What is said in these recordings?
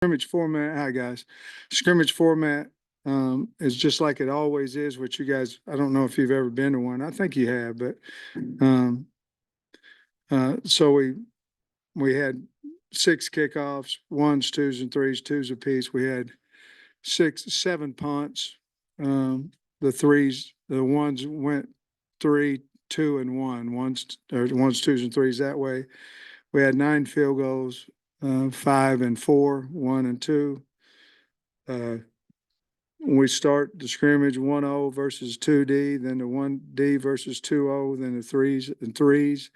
Scrimmage format. Hi guys. Scrimmage format is just like it always is. What you guys, I don't know if you've ever been to one. I think you have, but um, so we had six kickoffs, ones, twos, and threes, twos apiece. We had seven punts. The threes, the ones went three, two, and one. Ones, twos, and threes that way. We had nine field goals, five and four, one and two. We start the scrimmage 1-0 versus 2D, then the 1D versus 2-0, then the threes and threes.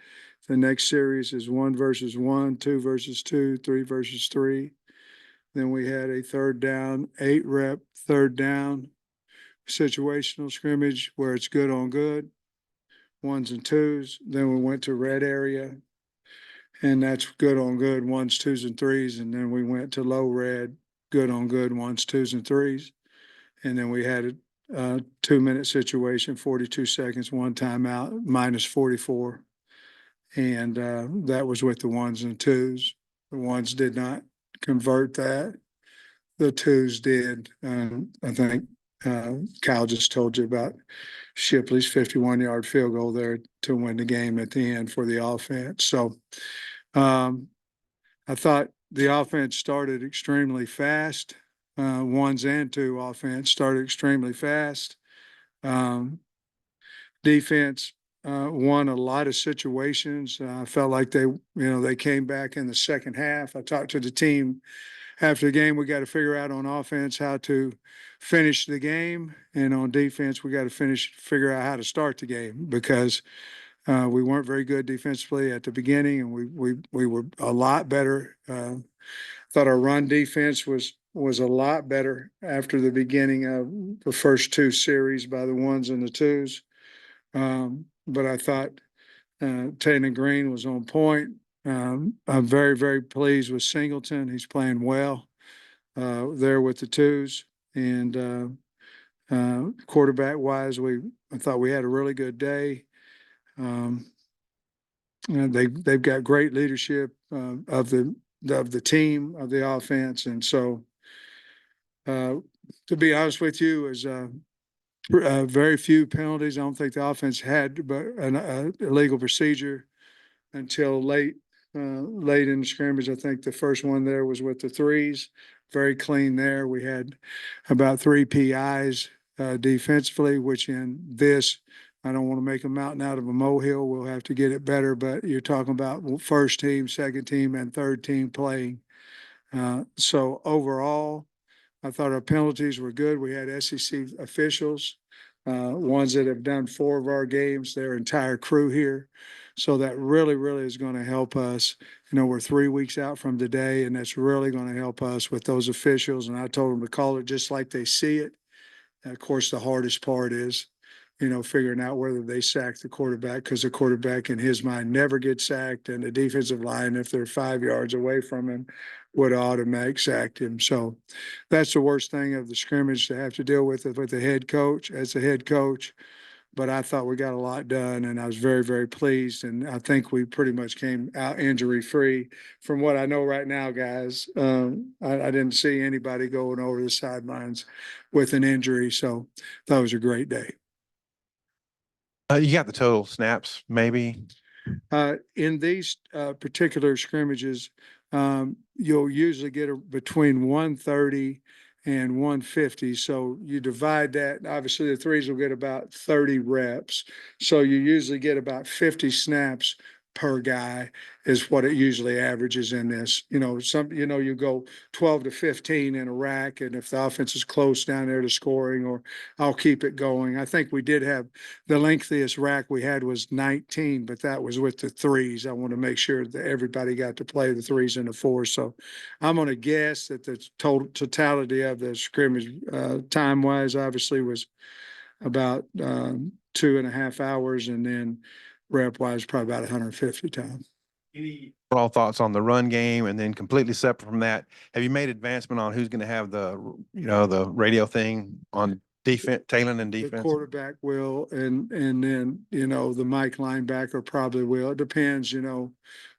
The next series is 1 versus 1, 2 versus 2, 3 versus 3. Then we had a third down, 8-rep third down situational scrimmage where it's good on good, ones and twos. Then we went to red area, and that's good on good, ones, twos, and threes. And then we went to low red, good on good, ones, twos, and threes. And then we had a 2-minute situation, 42 seconds, one timeout, minus 44. And that was with the ones and twos. The ones did not convert that. The twos did. I think Kyle just told you about Shipley's 51-yard field goal there to win the game at the end for the offense. So I thought the offense started extremely fast. Ones and two offense started extremely fast. Defense won a lot of situations. I felt like they came back in the second half. I talked to the team after the game. We got to figure out on offense how to finish the game, and on defense we got to figure out how to start the game, because we weren't very good defensively at the beginning, and we were a lot better. Thought our run defense was a lot better after the beginning of the first two series by the ones and the twos. But I thought Taylor Green was on point. I'm very, very pleased with Singleton. He's playing well there with the twos. And quarterback wise, I thought we had a really good day. And they've got great leadership of the team, of the offense. And so to be honest with you, is very few penalties. I don't think the offense had but an illegal procedure until late in the scrimmage. I think the first one there was with the threes. Very clean there. We had about 3 PIs defensively, which in this, I don't want to make a mountain out of a molehill. We'll have to get it better, but you're talking about first team, second team, and third team playing. So overall, I thought our penalties were good. We had SEC officials, ones that have done 4 of our games, their entire crew here. So that really, really is going to help us. We're 3 weeks out from today, and that's really going to help us with those officials. And I told them to call it just like they see it. And of course, the hardest part is, figuring out whether they sack the quarterback, because the quarterback in his mind never gets sacked, and the defensive line, if they're 5 yards away from him, would automatic sack him. So that's the worst thing of the scrimmage to have to deal with it with the head coach as the head coach. But I thought we got a lot done, and I was very, very pleased. And I think we pretty much came out injury free from what I know right now, guys. I didn't see anybody going over the sidelines with an injury. So that was a great day. You got the total snaps, maybe? In these particular scrimmages, you'll usually get between 130 and 150. So you divide that. Obviously, the threes will get about 30 reps. So you usually get about 50 snaps per guy is what it usually averages in this. You go 12 to 15 in a rack, and if the offense is close down there to scoring, or I'll keep it going. I think we did have the lengthiest rack we had was 19, but that was with the threes. I want to make sure that everybody got to play the threes and the fours. So I'm going to guess that the totality of the scrimmage time wise obviously was about 2.5 hours, and then rep wise probably about 150 times. Any overall thoughts on the run game? And then completely separate from that, have you made advancement on who's going to have the radio thing on defense, tailing and defense? The quarterback will, and then the Mike linebacker probably will. It depends,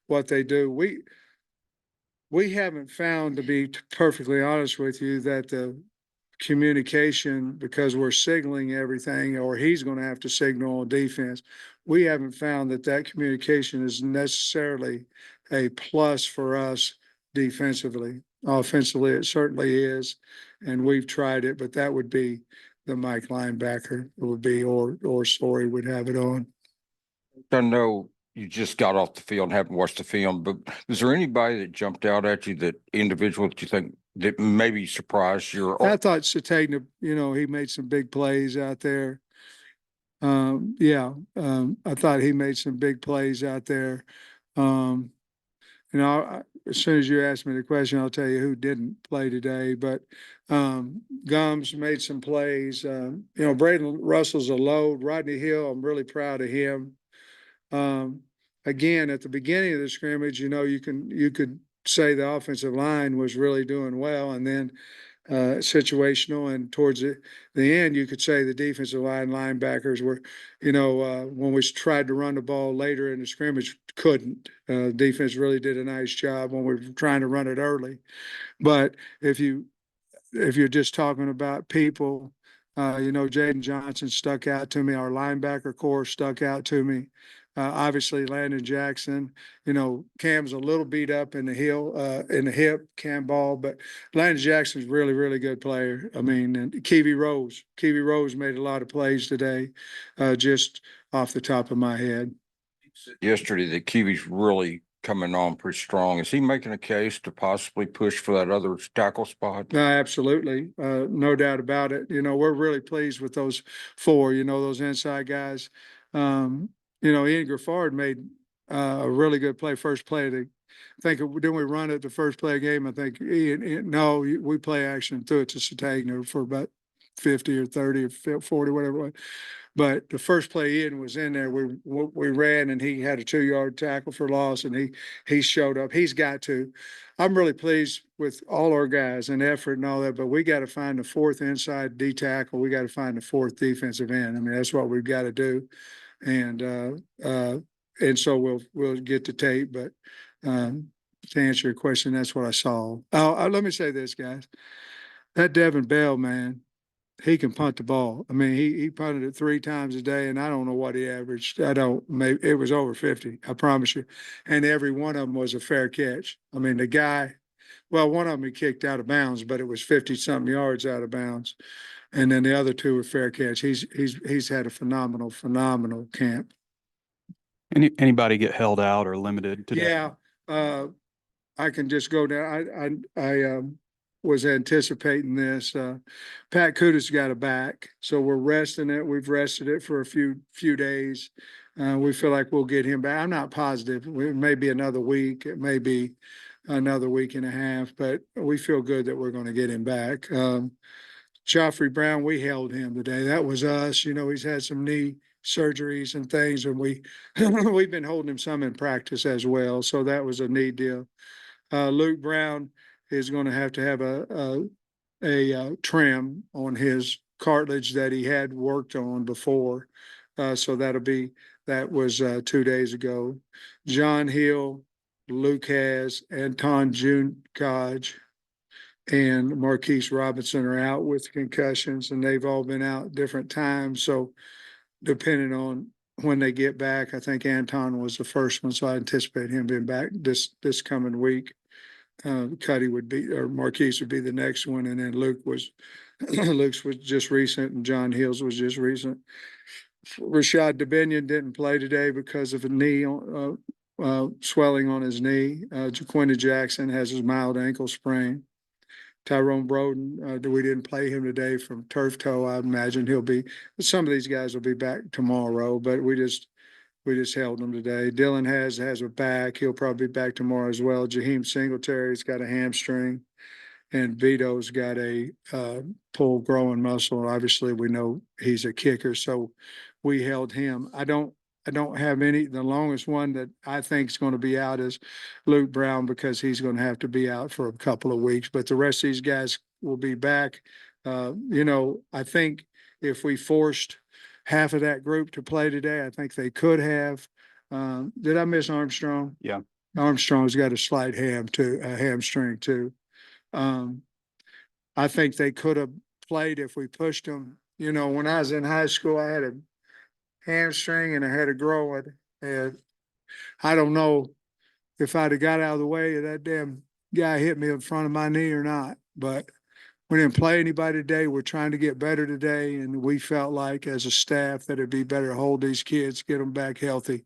what they do. we haven't found, to be perfectly honest with you, that the communication, because we're signaling everything, or he's going to have to signal on defense. We haven't found that that communication is necessarily a plus for us defensively. Offensively, it certainly is, and we've tried it, but that would be the Mike linebacker. It would be, or Story would have it on. I know you just got off the field and haven't watched the film, but is there anybody that jumped out at you, that individual that you think that maybe surprised you? I thought Satagna, he made some big plays out there. I thought he made some big plays out there. As soon as you ask me the question, I'll tell you who didn't play today, but Gums made some plays. Braden Russell's a load. Rodney Hill, I'm really proud of him. Again, at the beginning of the scrimmage, you could say the offensive line was really doing well, and then situational, and towards the end, you could say the defensive line linebackers were, when we tried to run the ball later in the scrimmage, couldn't. Defense really did a nice job when we were trying to run it early. But if you're just talking about people, Jaden Johnson stuck out to me. Our linebacker core stuck out to me. Obviously, Landon Jackson, Cam's a little beat up in the hip, Cam Ball, but Landon Jackson's really, really good player. I mean, and Kiwi Rose made a lot of plays today, just off the top of my head. Yesterday, the Kiwi's really coming on pretty strong. Is he making a case to possibly push for that other tackle spot? Absolutely. No doubt about it. We're really pleased with those four, those inside guys. Ian Griffard made a really good play, first play. I think, didn't we run it the first play of the game? I think no, we play action, threw it to Satagna for about 50 or 30 or 40, whatever it was. But the first play Ian was in there, we ran, and he had a 2-yard tackle for loss, and he showed up. He's got to. I'm really pleased with all our guys and effort and all that, but we got to find the fourth inside D tackle. We got to find the fourth defensive end. I mean, that's what we've got to do. And so we'll get the tape, but to answer your question, that's what I saw. Let me say this, guys. That Devin Bell, man, he can punt the ball. I mean, he punted it 3 times a day, and I don't know what he averaged. Maybe it was over 50, I promise you. And every one of them was a fair catch. I mean, the guy, well, one of them he kicked out of bounds, but it was 50-something yards out of bounds. And then the other 2 were fair catch. He's had a phenomenal camp. Anybody get held out or limited today? Yeah, I can just go down. I was anticipating this. Pat Kuda's got a back, so we're resting it. We've rested it for a few days. We feel like we'll get him back. I'm not positive. It may be another week. It may be another week and a half, but we feel good that we're going to get him back. Joffrey Brown, we held him today. That was us. He's had some knee surgeries and things, and we've been holding him some in practice as well. So that was a neat deal. Luke Brown is going to have a trim on his cartilage that he had worked on before. So that was 2 days ago. John Hill, Luke has, Anton Junekaj, and Marquise Robinson are out with concussions, and they've all been out different times. So depending on when they get back, I think Anton was the first one, so I anticipate him being back this coming week. Cuddy or Marquise would be the next one, and then Luke's was just recent, and John Hills was just recent. Rashad Dubinion didn't play today because of a knee swelling on his knee. Jaquinda Jackson has his mild ankle sprain. Tyrone Broden, we didn't play him today from turf toe. I imagine some of these guys will be back tomorrow, but we just held them today. Dylan has a back. He'll probably be back tomorrow as well. Jaheim Singletary's got a hamstring, and Vito's got a pull growing muscle. Obviously, we know he's a kicker, so we held him. I don't have any. The longest one that I think is going to be out is Luke Brown, because he's going to have to be out for a couple of weeks. But the rest of these guys will be back. I think if we forced half of that group to play today, I think they could have. Did I miss Armstrong? Yeah. Armstrong's got a slight hamstring too. I think they could have played if we pushed them. You know, when I was in high school, I had a hamstring and I had a groin, and I don't know if I'd have got out of the way of that damn guy hit me in front of my knee or not, but we didn't play anybody today. We're trying to get better today, and we felt like as a staff that it'd be better to hold these kids, get them back healthy.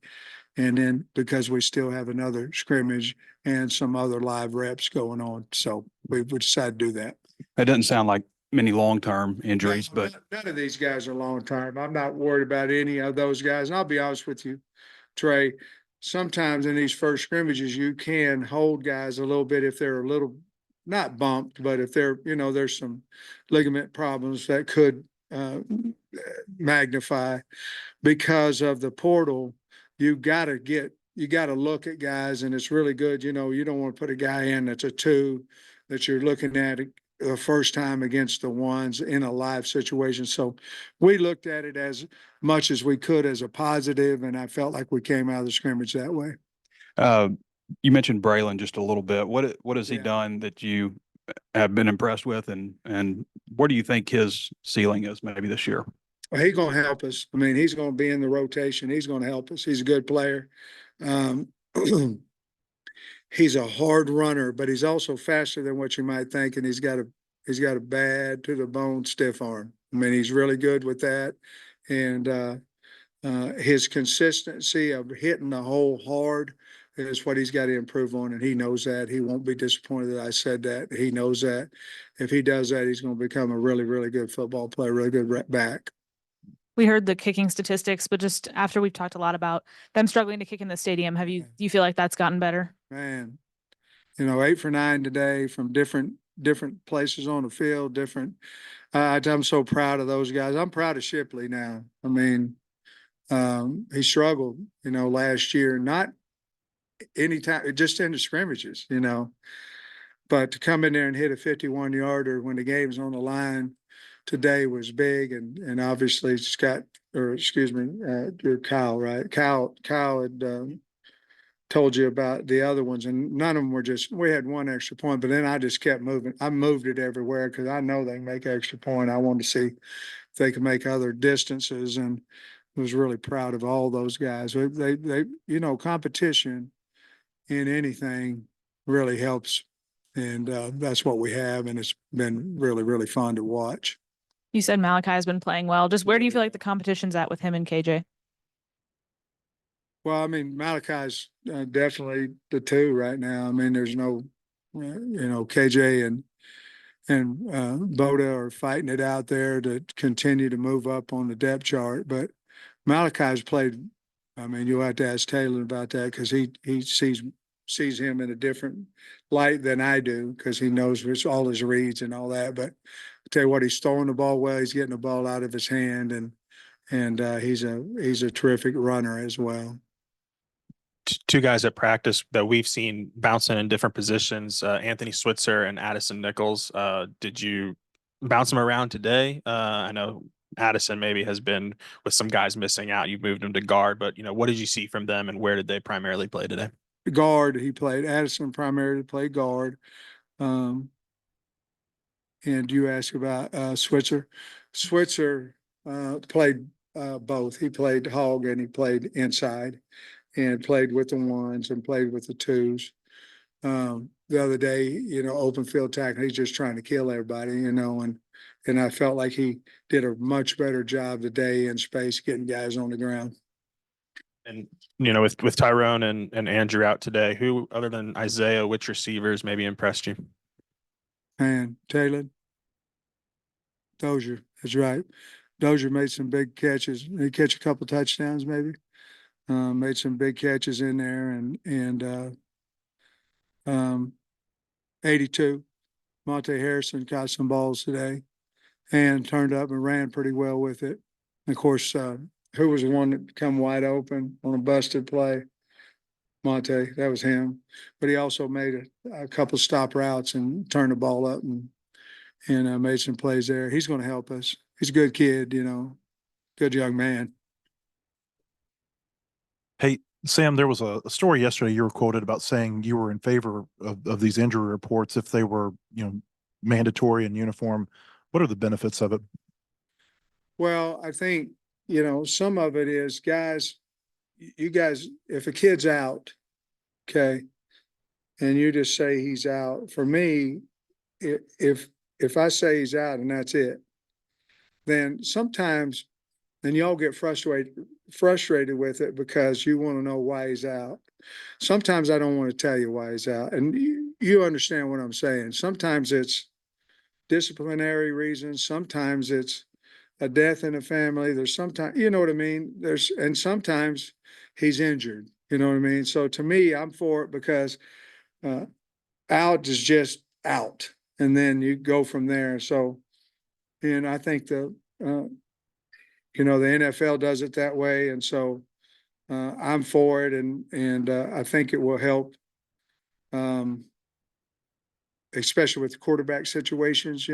And then because we still have another scrimmage and some other live reps going on. So we decided to do that. It doesn't sound like many long-term injuries, No, but none of these guys are long term. I'm not worried about any of those guys. And I'll be honest with you, Trey, sometimes in these first scrimmages, you can hold guys a little bit if they're a little not bumped, but if they're, you know, there's some ligament problems that could magnify because of the portal. You gotta look at guys, and it's really good. You know, you don't want to put a guy in that's a 2 that you're looking at the first time against the ones in a live situation. So we looked at it as much as we could as a positive, and I felt like we came out of the scrimmage that way. you mentioned Braylon just a little bit. What has he Yeah. done that you have been impressed with, and where do you think his ceiling is maybe this year? Well, he's going to help us. I mean, he's going to be in the rotation. He's going to help us. He's a good player. He's a hard runner, but he's also faster than what you might think, and he's got a bad to the bone stiff arm. I mean, he's really good with that, and his consistency of hitting the hole hard is what he's got to improve on, and he knows that. He won't be disappointed that I said that. He knows that if he does that, he's going to become a really, really good football player, really good back. We heard the kicking statistics, but just after we've talked a lot about them struggling to kick in the stadium, do you feel like that's gotten better? Man, you know, 8 for 9 today from different places on the field, different. I'm so proud of those guys. I'm proud of Shipley now. I mean, he struggled, you know, last year, not anytime, just in the scrimmages, you know, but to come in there and hit a 51-yarder when the game's on the line today was big, and obviously Scott, or excuse me, you're Kyle, right? Kyle had told you about the other ones, and none of them were just. We had one extra point, but then I just kept moving. I moved it everywhere because I know they can make extra point. I wanted to see if they could make other distances, and was really proud of all those guys. They you know, competition in anything really helps, and that's what we have, and it's been really, really fun to watch. You said Malachi has been playing well. Just where do you feel like the competition's at with him and KJ? Well, I mean, Malachi's definitely the 2 right now. I mean, there's no, you know, KJ and Boda are fighting it out there to continue to move up on the depth chart. But Malachi's played. I mean, you'll have to ask Taylor about that because he sees him in a different light than I do because he knows all his reads and all that. But I tell you what, he's throwing the ball well. He's getting the ball out of his hand, and he's a terrific runner as well. 2 guys at practice that we've seen bouncing in different positions, Anthony Switzer and Addison Nichols. Did you bounce them around today? I know Addison maybe has been with some guys missing out. You moved him to guard, but you know, what did you see from them and where did they primarily play today? Guard, he played. Addison primarily played guard. And you asked about Switzer. Switzer played both. He played hog and he played inside, and played with the 1s and played with the 2s. The other day, you know, open field tackle, he's just trying to kill everybody, you know, and I felt like he did a much better job today in space getting guys on the ground. And you know, with Tyrone and Andrew out today, who other than Isaiah, which receivers maybe impressed you? And Taylor, Dozier, that's right. Dozier made some big catches. He catch a couple touchdowns, maybe. Made some big catches in there, and 82. Monte Harrison caught some balls today, and turned up and ran pretty well with it. And of course, who was the one that come wide open on a busted play? Monte, that was him. But he also made a couple stop routes and turned the ball up and made some plays there. He's going to help us. He's a good kid, you know, good young man. Hey, Sam, there was a story yesterday you were quoted about saying you were in favor of these injury reports if they were, mandatory and uniform. What are the benefits of it? Well, I think, some of it is guys, you guys, if a kid's out, okay, and you just say he's out, for me, if I say he's out and that's it, then sometimes, then y'all get frustrated with it because you want to know why he's out. Sometimes I don't want to tell you why he's out, and you understand what I'm saying. Sometimes it's disciplinary reasons. Sometimes it's a death in the family. There's sometimes, you know what I mean? And sometimes he's injured, you know what I mean? So to me, I'm for it because out is just out. And then you go from there. So, and I think the NFL does it that way. And so I'm for it. And I think it will help, especially with quarterback situations,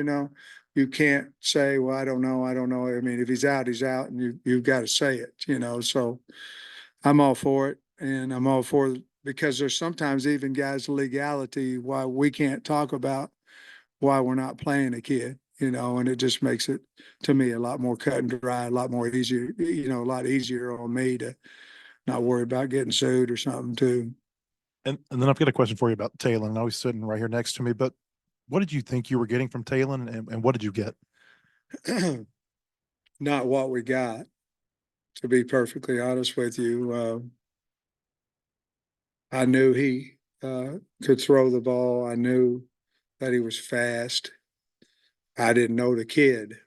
you can't say, well, I don't know. I mean, if he's out, he's out, and you've got to say it, so I'm all for it. And I'm all for it because there's sometimes even guys legality why we can't talk about why we're not playing a kid, and it just makes it to me a lot more cut and dry, a lot more easier, a lot easier on me to not worry about getting sued or something too. And then I've got a question for you about Talon. I know he's sitting right here next to me, but what did you think you were getting from Talon and what did you get? Not what we got, to be perfectly honest with you. I knew he could throw the ball. I knew that he was fast. I didn't know the kid.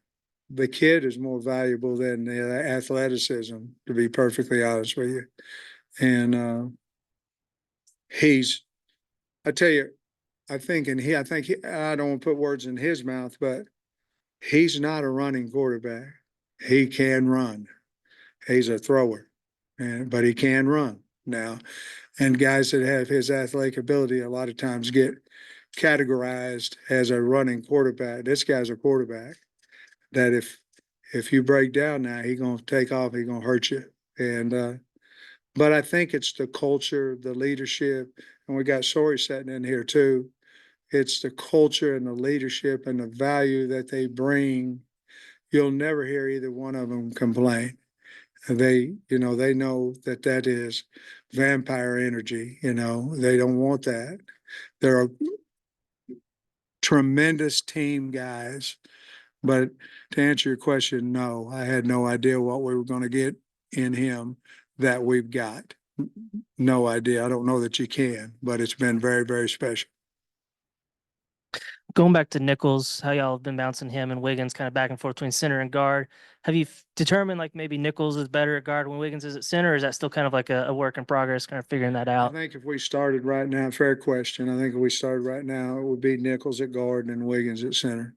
The kid is more valuable than the athleticism, to be perfectly honest with you. And I tell you, I don't want to put words in his mouth, but he's not a running quarterback. He can run. He's a thrower, but he can run now. And guys that have his athletic ability a lot of times get categorized as a running quarterback. This guy's a quarterback that if you break down now, he's gonna take off, he's gonna hurt you. And but I think it's the culture, the leadership, and we got Sori sitting in here too. It's the culture and the leadership and the value that they bring. You'll never hear either one of them complain. They know that is vampire energy. They don't want that. They're tremendous team guys. But to answer your question, no, I had no idea what we were going to get in him that we've got. No idea. I don't know that you can, but it's been very, very special. Going back to Nichols, how y'all have been bouncing him and Wiggins kind of back and forth between center and guard. Have you determined like maybe Nichols is better at guard when Wiggins is at center, or is that still kind of like a work in progress, kind of figuring that I out? think if we started right now, fair question. I think if we started right now, it would be Nichols at guard and Wiggins at center.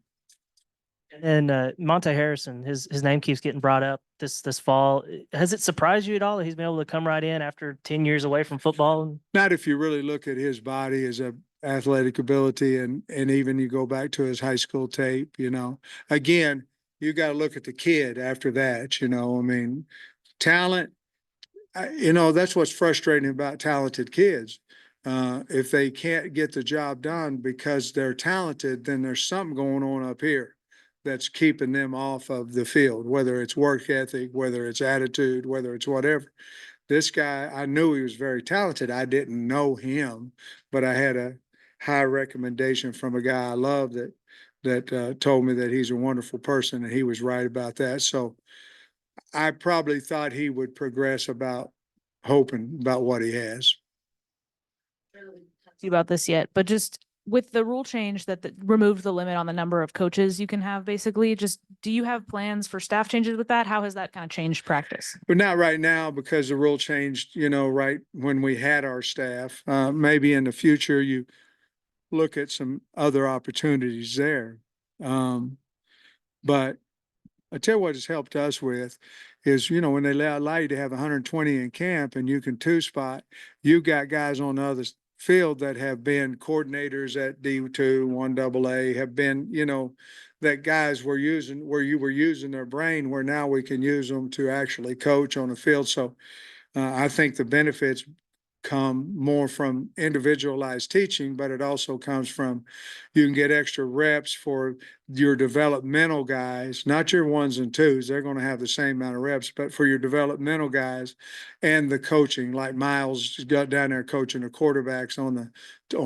And Monte Harrison, his name keeps getting brought up this fall. Has it surprised you at all that he's been able to come right in after 10 years away from football? Not if you really look at his body, his athletic ability, and even you go back to his high school tape. Again, you got to look at the kid after that. I mean, talent. That's what's frustrating about talented kids. If they can't get the job done because they're talented, then there's something going on up here that's keeping them off of the field, whether it's work ethic, whether it's attitude, whether it's whatever. This guy, I knew he was very talented. I didn't know him, but I had a high recommendation from a guy I love that told me that he's a wonderful person, and he was right about that. So I probably thought he would progress about what he has. You about this yet, but just with the rule change that removed the limit on the number of coaches you can have, basically, just do you have plans for staff changes with that? How has that kind of changed practice? But not right now because the rule changed, right when we had our staff. Maybe in the future you look at some other opportunities there. But I tell you what has helped us with is, when they allow you to have 120 in camp and you can two spot, you got guys on the other field that have been coordinators at D2, 1AA, have been, that guys were using where you were using their brain, where now we can use them to actually coach on the field. So I think the benefits come more from individualized teaching, but it also comes from you can get extra reps for your developmental guys, not your ones and twos. They're going to have the same amount of reps, but for your developmental guys and the coaching, like Miles got down there coaching the quarterbacks on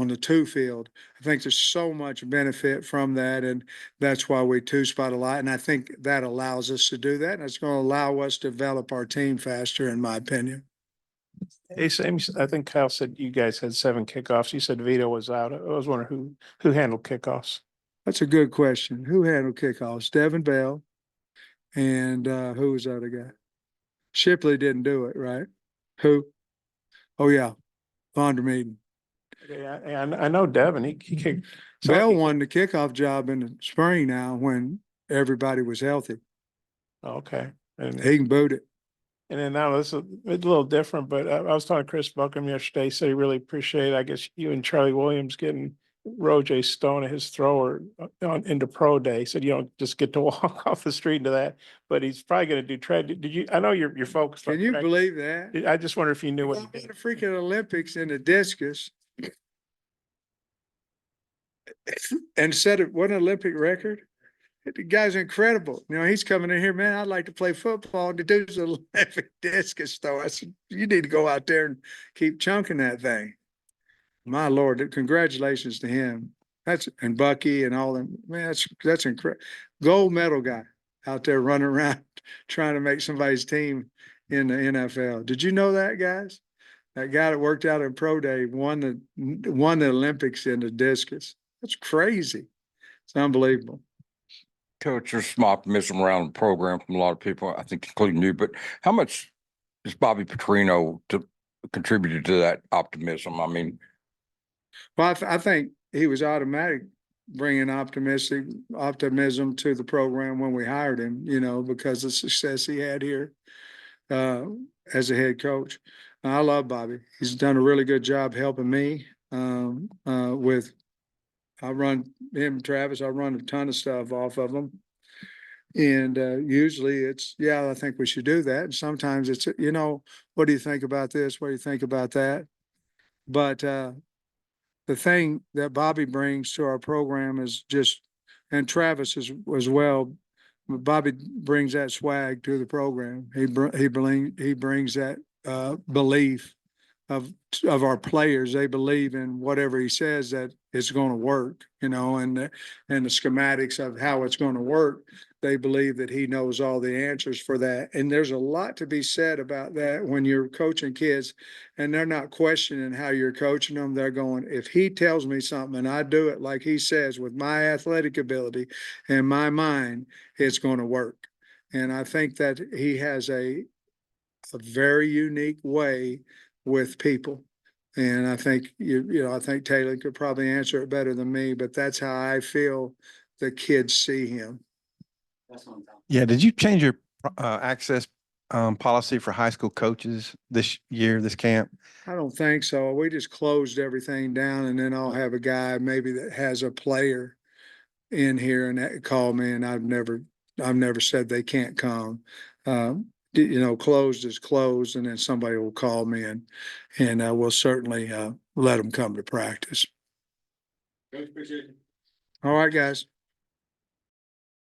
the two field. I think there's so much benefit from that, and that's why we two spot a lot. And I think that allows us to do that, and it's going to allow us to develop our team faster, in my opinion. Hey, Sam, I think Kyle said you guys had 7 kickoffs. You said Vito was out. I was wondering who handled kickoffs. That's a good question. Who handled kickoffs? Devin Bell. And who was the other guy? Shipley didn't do it, right? Who? Oh, yeah. Vondermeeden. Yeah, and I know Devin, he kicked. Bell won the kickoff job in the spring now when everybody was healthy. Okay. And He can boot it. then now this is a little different, but I was talking to Chris Buckham yesterday, he said he really appreciated, I guess, you and Charlie Williams getting Roger Stone at his thrower into pro day. He said you don't just get to walk off the street into that, but he's probably going to do trade. Did you, I know you're focused on Can you track. believe that? I just wonder if you knew what he The did. freaking Olympics in the discus and set it what an Olympic record. The guy's incredible. You know, he's coming in here, man. I'd like to play football. The dude's an Olympic discus thrower. I said, you need to go out there and keep chunking that thing. My Lord, congratulations to him. And Bucky and all them. Man, that's incredible. Gold medal guy out there running around trying to make somebody's team in the NFL. Did you know that, guys? That guy that worked out in pro day won the Olympics in the discus. That's crazy. It's unbelievable. Coach, there's some optimism around the program from a lot of people, I think, including you, but how much is Bobby Petrino contributed to that optimism? I mean, Well, I think he was automatic bringing optimism to the program when we hired him, you know, because of the success he had here as a head coach. I love Bobby. He's done a really good job helping me I run him and Travis, I run a ton of stuff off of them. And usually it's, yeah, I think we should do that. And sometimes it's, you know, what do you think about this? What do you think about that? But the thing that Bobby brings to our program is just, and Travis as well, Bobby brings that swag to the program. He brings that belief of our players. They believe in whatever he says that it's going to work, you know, and the schematics of how it's going to work. They believe that he knows all the answers for that. And there's a lot to be said about that when you're coaching kids and they're not questioning how you're coaching them. They're going, if he tells me something and I do it like he says with my athletic ability and my mind, it's going to work. And I think that he has a very unique way with people. And I think, I think Taylor could probably answer it better than me, but that's how I feel the kids see him. Yeah, did you change your access policy for high school coaches this year, this camp? I don't think so. We just closed everything down and then I'll have a guy maybe that has a player in here and that call me, and I've never said they can't come. Closed is closed, and then somebody will call me and we'll certainly let them come to practice. All right, guys.